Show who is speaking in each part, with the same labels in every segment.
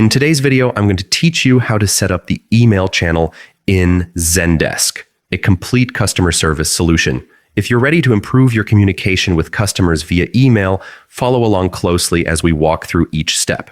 Speaker 1: In today's video, I'm going to teach you how to set up the email channel in Zendesk, a complete customer service solution. If you're ready to improve your communication with customers via email, follow along closely as we walk through each step.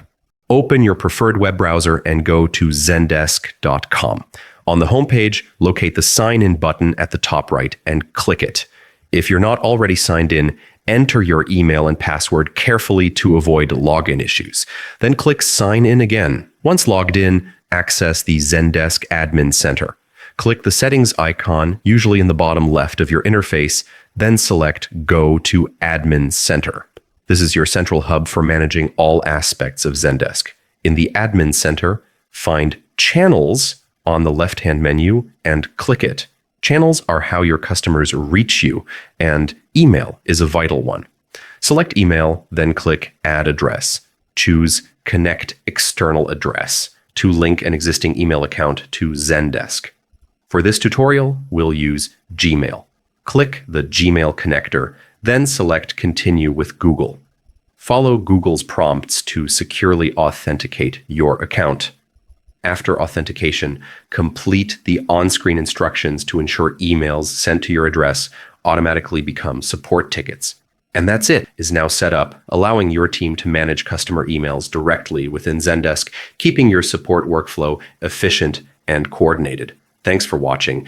Speaker 1: Open your preferred web browser and go to zendesk.com. On the homepage, locate the Sign In button at the top right and click it. If you're not already signed in, enter your email and password carefully to avoid login issues. Then click Sign In again. Once logged in, access the Zendesk Admin Center. Click the settings icon, usually in the bottom left of your interface, then select Go to Admin Center. This is your central hub for managing all aspects of Zendesk. In the Admin Center, find Channels on the left-hand menu and click it. Channels are how your customers reach you, and email is a vital one. Select email, then click Add Address. Choose Connect External Address to link an existing email account to Zendesk. For this tutorial, we'll use Gmail. Click the Gmail connector, then select Continue with Google. Follow Google's prompts to securely authenticate your account. After authentication, complete the on-screen instructions to ensure emails sent to your address automatically become support tickets. And that's it, is now set up, allowing your team to manage customer emails directly within Zendesk, keeping your support workflow efficient and coordinated. Thanks for watching.